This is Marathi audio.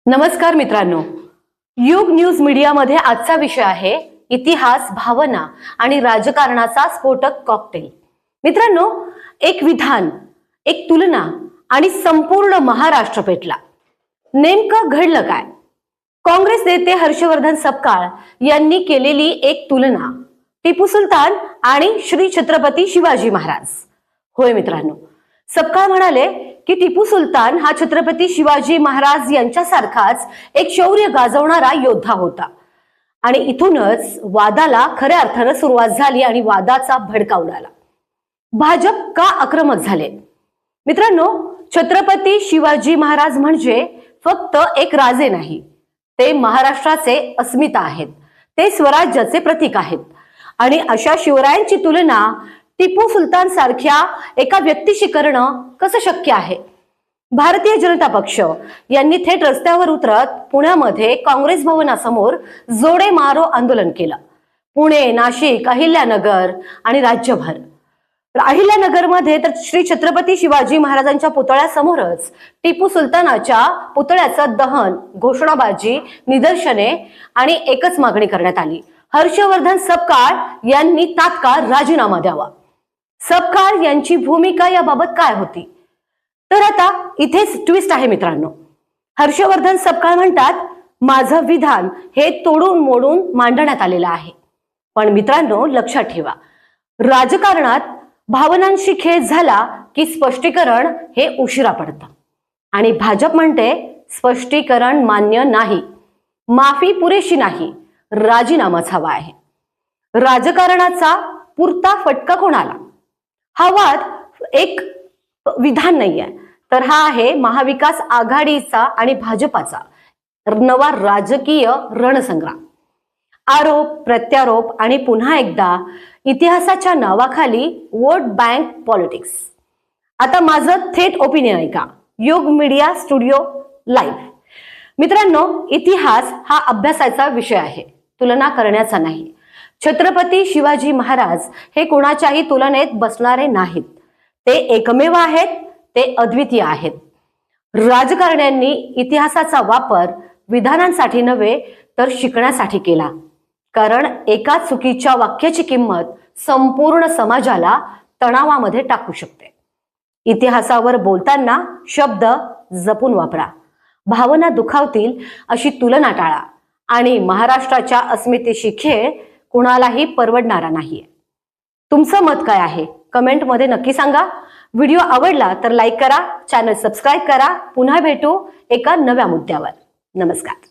नमस्कार मित्रांनो, युग न्यूज मीडियामध्ये आजचा विषय आहे इतिहास, भावना आणि राजकारणाचा स्फोटक कॉकटेल। मित्रांनो, एक विधान, एक तुलना आणि संपूर्ण महाराष्ट्र पेटला। नेमकं घडलं काय? काँग्रेस नेते हर्षवर्धन सपकाळ यांनी केलेली एक तुलना, टिपू सुलतान आणि श्री छत्रपती शिवाजी महाराज। होय मित्रांनो, सपकाळ म्हणाले की टिपू सुलतान हा छत्रपती शिवाजी महाराज यांच्यासारखाच एक शौर्य गाजवणारा योद्धा होता आणि इथूनच वादाला खऱ्या अर्थाने सुरुवात झाली आणि वादाचा भडका उडाला। भाजप का आक्रमक झाले? मित्रांनो, छत्रपती शिवाजी महाराज म्हणजे फक्त एक राजे नाही, ते महाराष्ट्राचे अस्मिता आहेत, ते स्वराज्याचे प्रतीक आहेत आणि अशा शिवरायांची तुलना टिपू सुलतान सारख्या एका व्यक्तीशी करणं कसं शक्य आहे? भारतीय जनता पक्ष यांनी थेट रस्त्यावर उतरत पुण्यामध्ये काँग्रेस भवनासमोर जोडे मारो आंदोलन केलं। पुणे, नाशिक, अहिल्यानगर आणि राज्यभर। अहिल्यानगरमध्ये तर श्री छत्रपती शिवाजी महाराजांच्या पुतळ्यासमोरच टिपू सुलतानाच्या पुतळ्याचं दहन, घोषणाबाजी, निदर्शने आणि एकच मागणी करण्यात आली, हर्षवर्धन सपकाळ यांनी तात्काळ राजीनामा द्यावा। सपकाळ यांची भूमिका याबाबत काय होती? तर आता इथेच ट्विस्ट आहे मित्रांनो। हर्षवर्धन सपकाळ म्हणतात, माझं विधान हे तोडून मोडून मांडण्यात आलेलं आहे। पण मित्रांनो, लक्षात ठेवा, राजकारणात भावनांशी खेळ झाला की स्पष्टीकरण हे उशिरा पडतं आणि भाजप म्हणते स्पष्टीकरण मान्य नाही, माफी पुरेशी नाही, राजीनामाच हवा आहे। राजकारणाचा पुरता फटका कोणाला? हा वाद एक विधान नाहीये, तर हा आहे महाविकास आघाडीचा आणि भाजपाचा नवा राजकीय रणसंग्राम। आरोप, प्रत्यारोप आणि पुन्हा एकदा इतिहासाच्या नावाखाली वोट बँक पॉलिटिक्स। आता माझं थेट ओपिनियन ऐका, युग मीडिया स्टुडिओ लाईव्ह। मित्रांनो, इतिहास हा अभ्यासाचा विषय आहे, तुलना करण्याचा नाही। छत्रपती शिवाजी महाराज हे कोणाच्याही तुलनेत बसणारे नाहीत, ते एकमेव आहेत, ते अद्वितीय आहेत। राजकारण्यांनी इतिहासाचा वापर विधानांसाठी नव्हे तर शिकण्यासाठी केला, कारण एका चुकीच्या वाक्याची किंमत संपूर्ण समाजाला तणावामध्ये टाकू शकते। इतिहासावर बोलताना शब्द जपून वापरा, भावना दुखावतील अशी तुलना टाळा आणि महाराष्ट्राच्या अस्मितेशी खेळ कुणालाही परवडणारा नाहीये। तुमचं मत काय आहे? कमेंटमध्ये नक्की सांगा। व्हिडिओ आवडला तर लाईक करा, चॅनल सबस्क्राईब करा। पुन्हा भेटू एका नव्या मुद्द्यावर। नमस्कार।